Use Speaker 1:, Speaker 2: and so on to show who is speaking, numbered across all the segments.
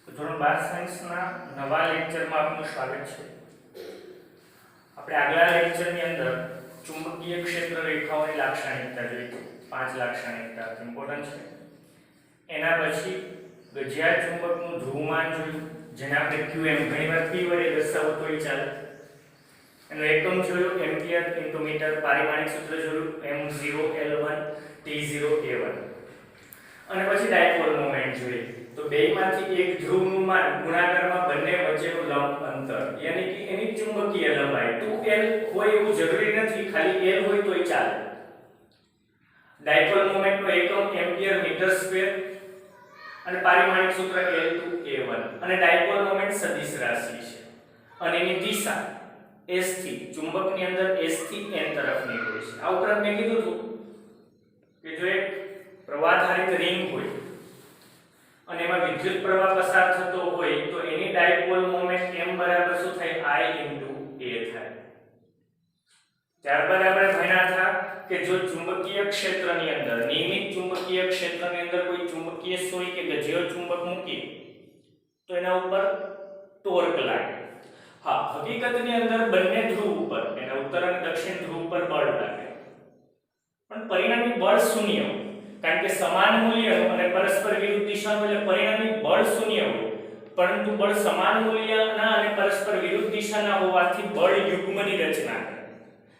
Speaker 1: તો ધોરણ 12 સાયન્સના નવા લેક્ચરમાં આપનું સ્વાગત છે. આપણે આગલા લેક્ચરની અંદર ચુંબકીય ક્ષેત્ર રેખાઓની લાક્ષણિકતા જોઈ. 5 લાક્ષણિકતા ઇમ્પોર્ટન્ટ છે. એના પછી ગજિયા ચુંબકનું ધ્રુવમાન જોયું, જેને આપણે qm ઘણીવાર p વડે દર્શાવો તોય ચાલે. એનો એકમ જોયો એમ્પિયર ઇન્ટુ મીટર, પારિમાણિક સૂત્ર જોયું m0l1 t0a1. અને પછી ડાયપોલ મોમેન્ટ જોઈએ. તો બેયમાંથી એક ધ્રુવનું માન ગુણાકારમાં બંને વચ્ચેનું લંબ અંતર, યાની કે એની ચુંબકીય લંબાઈ 2l હોય એવું જરૂરી નથી, ખાલી l હોય તોય ચાલે. ડાયપોલ મોમેન્ટનો એકમ એમ્પિયર મીટર સ્ક્વેર અને પારિમાણિક સૂત્ર l2a1. અને ડાયપોલ મોમેન્ટ સદિશ રાશિ છે અને એની દિશા s થી, ચુંબકની અંદર s થી n તરફની હોય છે. આ ઉપરાંત મેં કીધું હતું કે જો એક પ્રવાહધારિત રિંગ હોય અને એમાં વિદ્યુત પ્રવાહ પસાર થતો હોય તો એની ડાયપોલ મોમેન્ટ m બરાબર શું થાય? I * a થાય. ત્યારબાદ આપણે ભણ્યા હતા કે જો ચુંબકીય ક્ષેત્રની અંદર, નિયમિત ચુંબકીય ક્ષેત્રની અંદર કોઈ ચુંબકીય સોય કે ગજિયો ચુંબક મૂકી તો એના ઉપર ટોર્ક લાગે. હા, હકીકતની અંદર બંને ધ્રુવ ઉપર, એના ઉત્તર અને દક્ષિણ ધ્રુવ ઉપર બળ લાગે, પણ પરિણામી બળ શૂન્ય હોય. કારણ કે સમાન મૂલ્યનું અને પરસ્પર વિરુદ્ધ દિશાનું, એટલે પરિણામી બળ શૂન્ય હોય, પરંતુ બળ સમાન મૂલ્યના અને પરસ્પર વિરુદ્ધ દિશાના હોવાથી બળ યુગ્મની રચના કરે,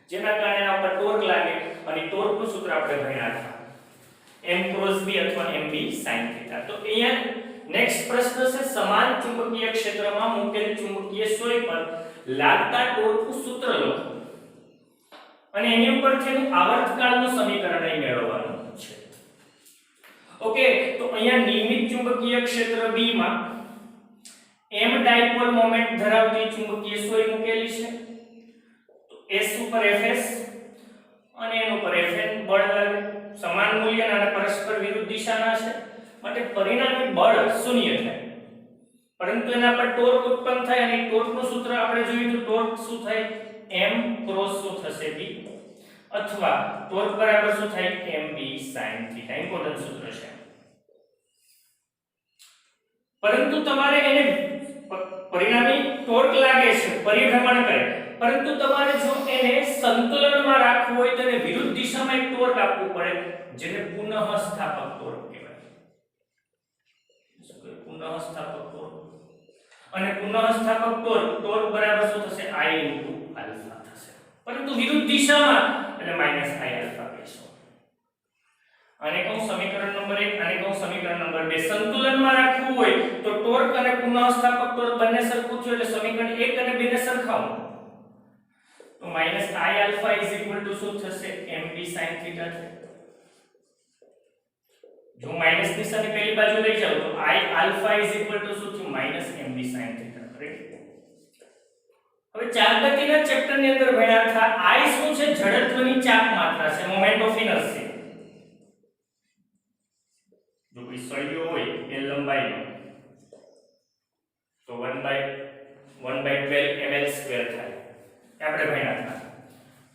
Speaker 1: જેના કારણે એના પર ટોર્ક લાગે. અને ટોર્કનું સૂત્ર આપણે ભણ્યા હતા m × b અથવા mb sin θ. તો અહીંયા નેક્સ્ટ પ્રશ્ન છે, સમાન ચુંબકીય ક્ષેત્રમાં મૂકેલ ચુંબકીય સોય પર લાગતા ટોર્કનું સૂત્ર લખો અને એની ઉપરથી એનું આવર્તકાળનું સમીકરણ અહીં મેળવવાનું છે. ઓકે, તો અહીંયા નિયમિત ચુંબકીય ક્ષેત્ર B માં m ડાયપોલ મોમેન્ટ ધરાવતી ચુંબકીય સોય મૂકેલી છે. તો s ઉપર Fs અને n ઉપર Fn બળ લાગે, સમાન મૂલ્યના અને પરસ્પર વિરુદ્ધ દિશાના છે, માટે પરિણામી બળ શૂન્ય થાય, પરંતુ એના પર ટોર્ક ઉત્પન્ન થાય. અને ટોર્કનું સૂત્ર આપણે જોયું તો ટોર્ક શું થાય? m ક્રોસ શું થશે? b, અથવા ટોર્ક બરાબર શું થાય? mb sin θ. ઇમ્પોર્ટન્ટ સૂત્ર છે. પરંતુ તમારે એને પરિણામી ટોર્ક લાગે છે, પરિભ્રમણ કરે, પરંતુ તમારે જો એને સંતુલનમાં રાખવું હોય તો એને વિરુદ્ધ દિશામાં એક ટોર્ક આપવું પડે, જેને પુનઃસ્થાપક ટોર્ક કહેવાય. પુનઃસ્થાપક ટોર્ક. અને પુનઃસ્થાપક ટોર્ક બરાબર શું થશે? I * આલ્ફા થશે, પરંતુ વિરુદ્ધ દિશામાં, એટલે -I આલ્ફા કહેશો. આને કહું સમીકરણ નંબર 1, આને કહું સમીકરણ નંબર 2. સંતુલનમાં રાખવું હોય તો ટોર્ક અને પુનઃસ્થાપક ટોર્ક બંને સરખું થયું, એટલે સમીકરણ 1 અને 2 ને સરખાવો તો -I આલ્ફા = શું થશે? mb sin θ થશે. જો માઈનસ નિશાની પહેલી બાજુ લઈ જાવ તો I આલ્ફા = શું થયું? -mb sin θ. રાઈટ. હવે ચાપ ગતિના ચેપ્ટર ની અંદર ભણ્યા હતા I શું છે? જડત્વની ચાપ માત્રા છે, મોમેન્ટ ઓફ ઇનર્શિયા. જો કોઈ સળિયો હોય એ લંબાઈનો તો 1/12 ml² થાય. આપણે ભણ્યા હતા.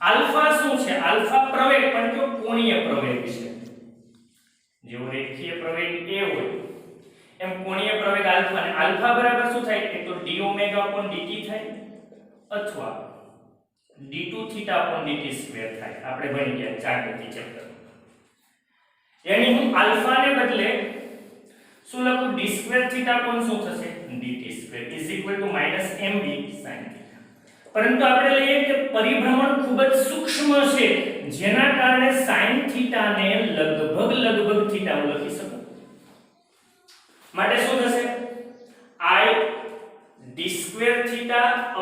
Speaker 1: આલ્ફા શું છે? આલ્ફા પ્રવેગ, પણ કયો? કોણીય પ્રવેગ છે. જેવો રેખીય પ્રવેગ a હોય એમ કોણીય પ્રવેગ આલ્ફા. અને આલ્ફા બરાબર શું થાય? એક તો dω/dt થાય અથવા d2θ/dt² થાય. આપણે ભણી ગયા ચાર ગતિ ચેપ્ટર. યાની હું આલ્ફા ને બદલે શું લખું? d2θ શું થશે? dt² = -mb sin θ. પરંતુ આપણે લઈએ કે પરિભ્રમણ ખૂબ જ સૂક્ષ્મ છે, જેના કારણે sin θ ને લગભગ θ હું લખી શકું. માટે શું થશે? I d2θ/dt² =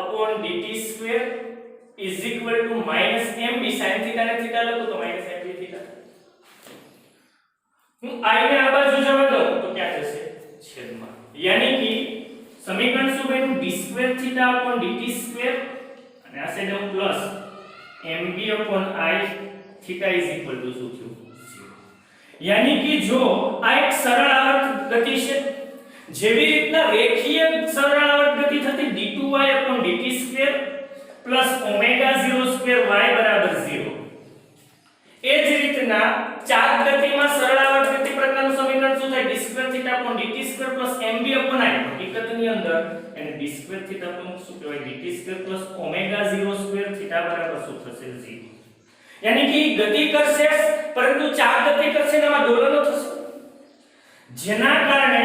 Speaker 1: -mb sin θ ને θ લખું તો -mb θ. હું I ને આ બાજુ જવા દઉં તો ક્યાં જશે? છેદમાં. યાની કે સમીકરણ શું બન્યું? d2θ/dt² અને આ સાઈડ હું પ્લસ mb/I θ = શું થયું? 0. યાની કે જો આ એક સરળ આવર્ત ગતિ છે, જેવી રીતના રેખીય સરળ આવર્ત ગતિ થતી d2y/dt² +ω02y = 0, એ જ રીતના ચાપ ગતિમાં સરળ આવર્ત ગતિ પ્રકારનું સમીકરણ શું થાય d square theta upon dt square plus mb upon i હકીકતની અંદર એને d સ્ક્વેર થીટા upon શું કહેવાય dt square plus omega 0 square theta બરાબર શું થશે 0 यानी कि गति करશે પરંતુ ચાર ગતિ કરશે એમાં દોલનો થશે જેના કારણે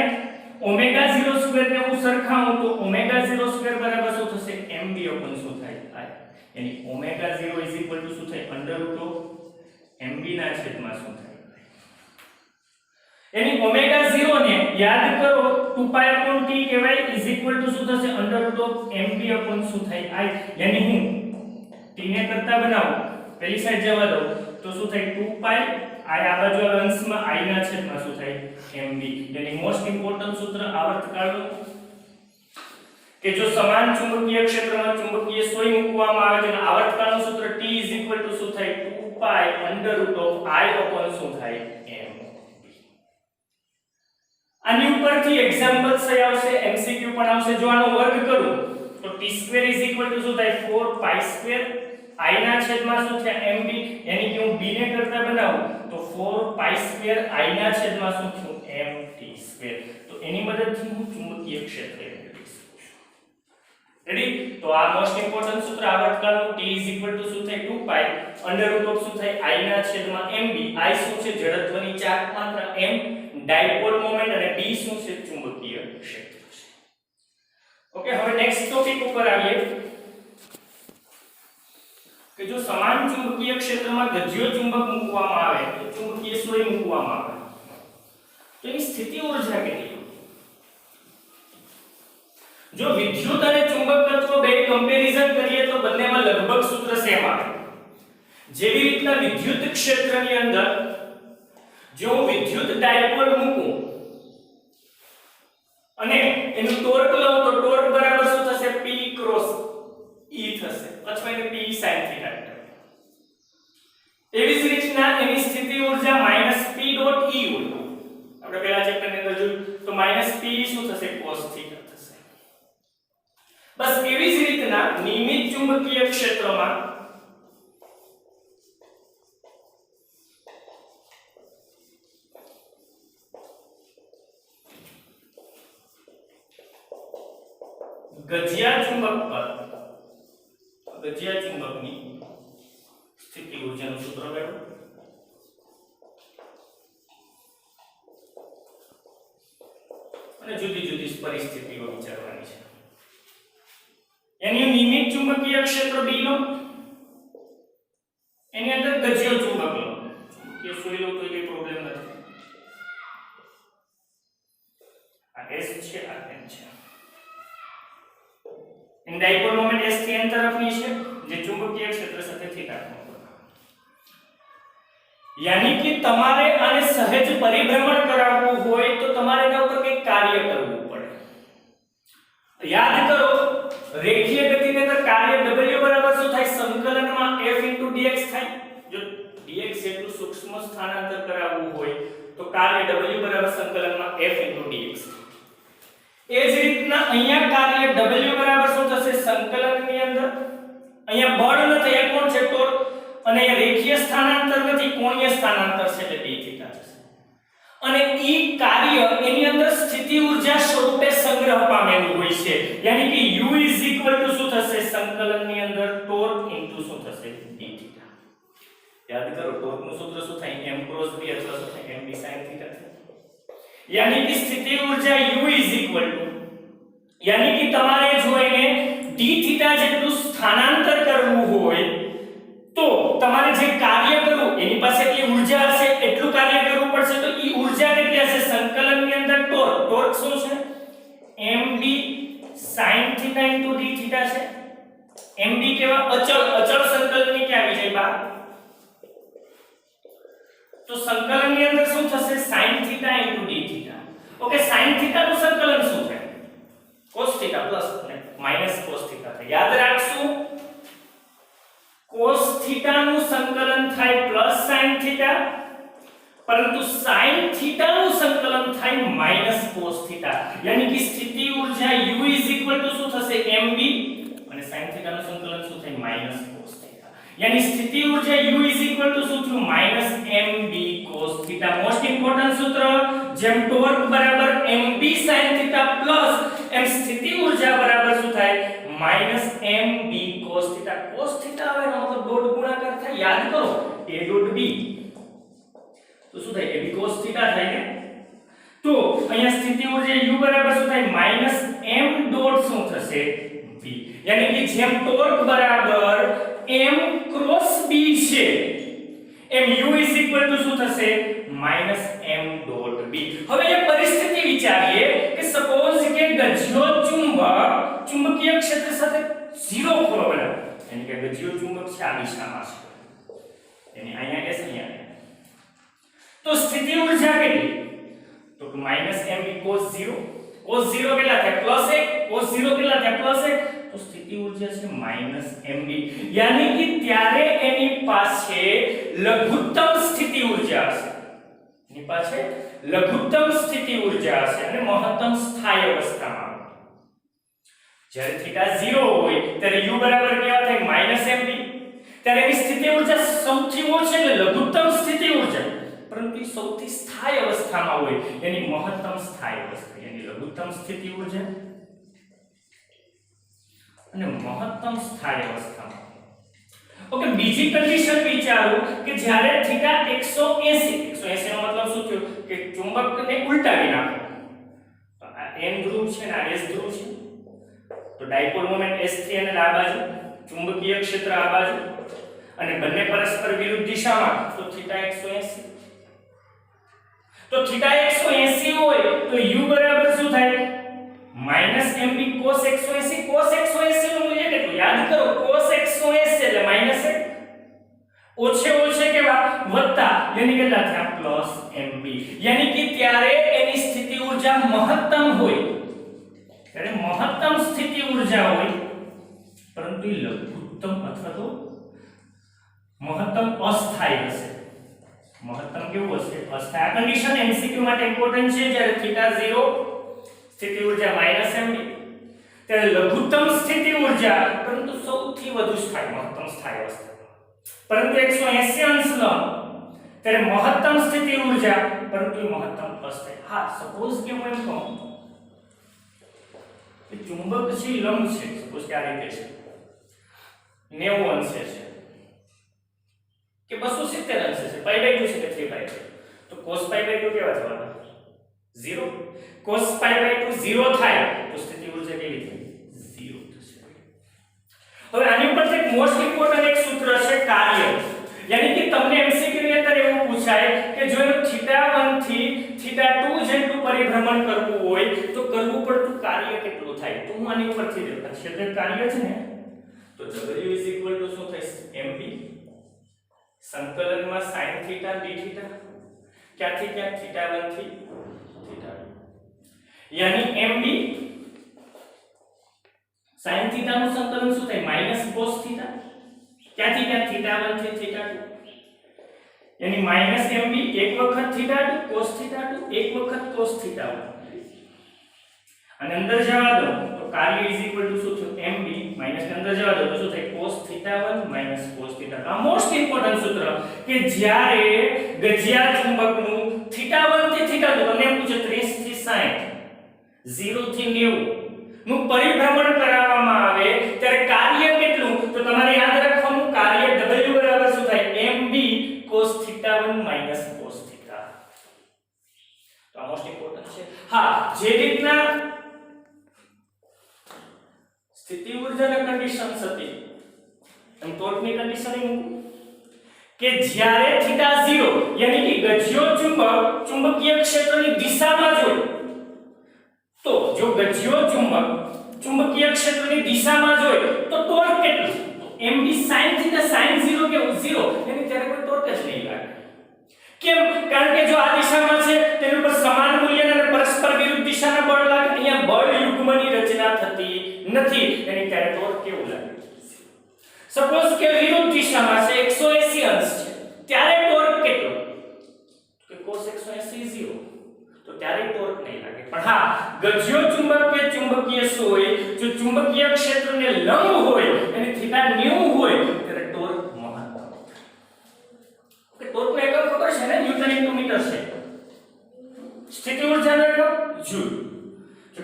Speaker 1: ઓમેગા 0 સ્ક્વેર ને હું સરખાવું તો ઓમેગા 0 સ્ક્વેર બરાબર શું થશે mb upon શું થાય i यानी ઓમેગા 0 શું થાય √mb ના છેદમાં શું થાય यानी ओमेगा 0 ने याद करो 2 पाई अपॉन t કહેવાય શું થશે √mb upon શું થાય i यानी હું t ને કરતા બનાવું પહેલી સાઈડ જવા દો તો શું થાય 2 પાઈ i આ બાજુ અંશમાં i ના છેદમાં શું થાય mb यानी મોસ્ટ ઇમ્પોર્ટન્ટ સૂત્ર આવર્તકાળનું કે જો સમાન ચુંબકીય ક્ષેત્રમાં ચુંબકીય સોય મૂકવામાં આવે તો આવર્તકાળનું સૂત્ર t શું થાય 2 પાઈ √i upon શું થાય m આની ઉપરથી એક્ઝામ્પલ સહી આવશે એમસીક્યુ પણ આવશે જો આનો વર્ગ કરું તો t2 શું થાય 4 પાઈ સ્ક્વેર i ના છેદમાં શું થાય mb यानी कि હું b ને કરતા બનાવું તો 4 પાઈ સ્ક્વેર i ના છેદમાં શું થયું mt2 તો એની મદદથી હું ચુંબકીય ક્ષેત્ર મેળવી શકું છું રેડી તો આ મોસ્ટ ઇમ્પોર્ટન્ટ સૂત્ર આવર્તકાળનું t શું થાય 2 પાઈ શું થાય i ના છેદમાં mb i શું છે જડત્વની ચાર્જ માત્રા m ડાયપોલ મોમેન્ટ અને d શું છે ચુંબકીય ક્ષેત્ર છે ઓકે હવે નેક્સ્ટ ટોપિક ઉપર આવીએ કે જો સમાન ચુંબકીય ક્ષેત્રમાં ગજ્યો ચુંબક મૂકવામાં આવે તો ચુંબકીય સોય મૂકવામાં આવે તો એની સ્થિતિ ઊર્જા કેટલી જો વિદ્યુત અને ચુંબકત્વ બે કમ્પેરીઝન કરીએ તો બંનેમાં લગભગ સૂત્ર સેમ આવે જેવી રીતના વિદ્યુત ક્ષેત્રની અંદર જો હું વિદ્યુત ડાયપોલ મૂકું અને એનું ટોર્ક લઉં તો ટોર્ક બરાબર શું થશે p ક્રોસ e થશે અથવા એને p sin થીટા એવી જ રીતના એની સ્થિતિ ઊર્જા -p.e હોય આપણે પહેલા ચેપ્ટરની અંદર જોયું તો -p શું થશે cos થીટા થશે બસ એવી જ રીતના નિયમિત ચુંબકીય ક્ષેત્રમાં ગજિયા ચુંબકની સ્થિતિ ઊર્જાનું સૂત્ર મેળવો અને જુદી જુદી પરિસ્થિતિઓ વિચારવાની છે એની નિયમિત ચુંબકીય ક્ષેત્ર B લો એની અંદર ગજિયો ચુંબક લો કે સોય લો તો કોઈ પ્રોબ્લેમ નથી આ S છે આ N છે इन डायपोल मोमेंट s થી n તરફની છે જે ચુંબકીય ક્ષેત્ર સાથે થીટા કોણ यानी कि તમારે આને સહેજ પરિભ્રમણ કરાવવું હોય તો તમારે એના ઉપર કંઈક કાર્ય કરવું પડે યાદ કરો રેખીય ગતિની અંદર કાર્ય w બરાબર શું થાય સંકલનમાં f dx થાય જો dx એટલું સૂક્ષ્મ સ્થાનાંતર કરાવવું હોય તો કાર્ય w બરાબર સંકલનમાં f dx એ જ રીતના અહીંયા કાર્ય w બરાબર શું થશે સંકલનની અંદર અહીંયા બળ નથી આ કોણ છે ટોર્ક અને અહીંયા રેખીય સ્થાનાંતર નથી કોણીય સ્થાનાંતર છે એટલે d થીટા થશે અને ઈ કાર્ય એની અંદર સ્થિતિ ઊર્જા સ્વરૂપે સંગ્રહ પામેલું હોય છે યાની કે u શું થશે સંકલનની અંદર ટોર્ક શું થશે d થીટા યાદ કરો ટોર્કનું સૂત્ર શું થાય m ક્રોસ b અથવા શું થાય mb sin થીટા यानी कि स्थिति ऊर्जा u यानी कि તમારે જો એને d થીટા જેટલું સ્થાનાંતર કરવું હોય તો તમારે જે કાર્ય કરવું એની પાસે એટલી ઊર્જા હશે એટલું કાર્ય કરવું પડશે તો ઈ ઊર્જા કેટલી હશે સંકલનની અંદર ટોર્ક શું છે mb sin theta d theta છે mb કેવા અચળ સંકલનની કે આવી જાય બા તો સંકલનની અંદર શું થશે sin theta d theta okay sin theta નું સંકલન શું થાય cos થીટા પ્લસ અને માઈનસ cos થીટા થાય યાદ રાખશું cos થીટા નું સંકલન થાય પ્લસ sin થીટા પરંતુ sin થીટા નું સંકલન થાય માઈનસ cos થીટા यानी कि સ્થિતિ ઊર્જા u શું થશે mb અને sin થીટા નું સંકલન શું થાય માઈનસ cos થીટા यानी स्थिति ऊर्जा U શું થયું -mb cos θ। મોસ્ટ ઇમ્પોર્ટન્ટ સૂત્ર, જેમ ટોર્ક બરાબર mb sin θ પ્લસ એમ સ્થિતિ ઊર્જા બરાબર શું થાય -mb cos θ। cos θ આવે એનો મતલબ ડોટ ગુણાકાર થાય, યાદ કરો a ડોટ b તો શું થાય ab cos θ થાય ને। તો અહીંયા સ્થિતિ ઊર્જા U બરાબર શું થાય -m ડોટ શું થશે b, यानी कि જેમ ટોર્ક બરાબર m ક્રોસ b છે એમ U શું થશે -m ડોટ b। હવે એ પરિસ્થિતિ વિચારીએ કે સપોઝ કે ગજ્યો ચુંબક ચુંબકીય ક્ષેત્ર સાથે 0 ખૂણો બનાવે, यानी કે ગજ્યો ચુંબક છે આ દિશામાં છે, यानी અહીંયા s અહીંયા, તો સ્થિતિ ઊર્જા કેટલી તો -mb cos 0, cos 0 કેટલા થાય +1, cos 0 કેટલા થાય +1, तो स्थिति ऊर्जा છે -mb, यानी कि ત્યારે એની પાસે લઘુત્તમ સ્થિતિ ઊર્જા હશે, એની પાસે લઘુત્તમ સ્થિતિ ઊર્જા હશે અને મહત્તમ સ્થાયી અવસ્થામાં। જ્યારે θ 0 હોય ત્યારે u બરાબર કેવા થાય -mb, ત્યારે એની સ્થિતિ ઊર્જા સૌથી ઓછી એટલે લઘુત્તમ સ્થિતિ ઊર્જા, પરંતુ એ સૌથી સ્થાયી અવસ્થામાં હોય એની મહત્તમ સ્થાયી અવસ્થા, यानी લઘુત્તમ સ્થિતિ ઊર્જા અને મહત્તમ સ્થાયી અવસ્થામાં। ઓકે, બીજી કન્ડિશન વિચારો કે જ્યારે θ 180 નો મતલબ શું થયો કે ચુંબકને ઉલટાવી નાખો, તો આ n ધ્રુવ છે ને આ s ધ્રુવ છે, તો ડાયપોલ મોમેન્ટ s3 અને આ બાજુ ચુંબકીય ક્ષેત્ર આ બાજુ અને બંને પરસ્પર વિરુદ્ધ દિશામાં, તો θ 180, તો θ 180 હોય તો u બરાબર શું થાય -mb cos 180, cos 180 નું મૂલ્ય કેટલું યાદ કરો, cos 180 એટલે -1 ઓછે ઓછે કેવા વત્તા, यानी કેટલા થયા +mb, यानी कि ત્યારે એની સ્થિતિ ઊર્જા મહત્તમ હોય, ત્યારે મહત્તમ સ્થિતિ ઊર્જા હોય પરંતુ એ લઘુત્તમ અથવા તો મહત્તમ અસ્થાયી હશે। મહત્તમ કેવું હશે અસ્થાયી। આ કન્ડિશન MCQ માટે ઇમ્પોર્ટન્ટ છે, જ્યારે θ 0 સ્થિતિ ઊર્જા -mb, ત્યારે લઘુત્તમ સ્થિતિ ઊર્જા પરંતુ સૌથી વધુ સ્થાયી મહત્તમ સ્થાયી અવસ્થા, પરંતુ 180 અંશ લંબ ત્યારે મહત્તમ સ્થિતિ ઊર્જા પરંતુ મહત્તમ અસ્થાયી। હા, સપોઝ કે હું એમ કહું કે ચુંબક છે લંબ છે, સપોઝ કે આ રીતે છે 90 અંશે છે કે 270 અંશે છે, π/2 છે કે 3/2, તો cos π/2 કેવા થવાના 0, cos π/2 0 થાય તો સ્થિતિ ઊર્જા કેવી થાય 0 થશે। હવે આની ઉપર એક મોસ્ટ ઇમ્પોર્ટન્ટ એક સૂત્ર છે કાર્ય, यानी कि તમને MCQ ની અંદર એવું પૂછાય કે જો એનું θ1 થી θ2 જેટલું પરિભ્રમણ કરવું હોય તો કરવું પડતું કાર્ય કેટલું થાય, તો હું આની ઉપરથી જો ક્ષેત્ર કાર્ય છે ને તો W શું થશે mb સંકલનમાં sin θ dθ, ક્યાંથી ક્યાં θ1 થી θ2, यानी mb sin θ નું સંકલન શું થાય -cos θ, ક્યાંથી ક્યાં θ1 થી θ2, यानी -mb એક વખત θ2 cos θ2 એક વખત cos θ1, અને અંદર જવા દો તો કાર્ય શું થયું mb માઈનસ ને અંદર જવા દો તો શું થાય cos θ1 cos θ2। આ મોસ્ટ ઇમ્પોર્ટન્ટ સૂત્ર કે જ્યારે ગજિયા ચુંબકનું θ1 થી θ2 તમને એમ પૂછે 30 થી 60 0 થી 90 નું પરિભ્રમણ કરાવવામાં આવે ત્યારે કાર્ય કેટલું, તો તમારે યાદ રાખવાનું કાર્ય w બરાબર શું થાય mb cos θ1 cos θ। તો આ મોસ્ટ ઇમ્પોર્ટન્ટ છે। હા, જે રીતના સ્થિતિ ઊર્જાના કન્ડિશન્સ હતી એમ ટોર્કની કન્ડિશન એ મૂકું કે જ્યારે θ 0 यानी कि ગજ્યો ચુંબક ચુંબકીય ક્ષેત્રની દિશામાં જોય, તો જો ગજ્યો ચુંબક ચુંબકીય ક્ષેત્રની દિશામાં જોય તો ટોર્ક કેટલું mb sin θ sin 0 કેવું 0, એટલે ત્યારે કોઈ ટોર્ક જ નહીં લાગે। કેમ? કારણ કે જો આ દિશામાં છે તેની ઉપર સમાન મૂલ્યના અને પરસ્પર વિરુદ્ધ દિશાના બળ લાગે, અહીંયા બળ યુગ્મની રચના થતી નથી, એની ત્યારે ટોર્ક કેવું લાગે। સપોઝ કે વિરુદ્ધ દિશામાં છે 180 અંશ છે, ત્યારે ટોર્ક કેટલો કે cos 180 0, તો ત્યારે ટોર્ક નહીં લાગે। પણ હા, ગજ્યો ચુંબક કે ચુંબકીય હોય જો ચુંબકીય ક્ષેત્રને લંબ હોય અને θ 90 હોય ત્યારે ટોર્ક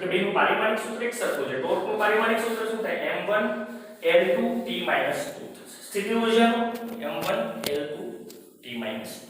Speaker 1: તો કે બેનું પારિમાણિક સૂત્ર એક સરખું છે ટોર્કનું પારિમાણિક સૂત્ર શું થાય m1 L2 T - 2 થશે સ્થિતિ ઊર્જાનું m1 L2 T - 2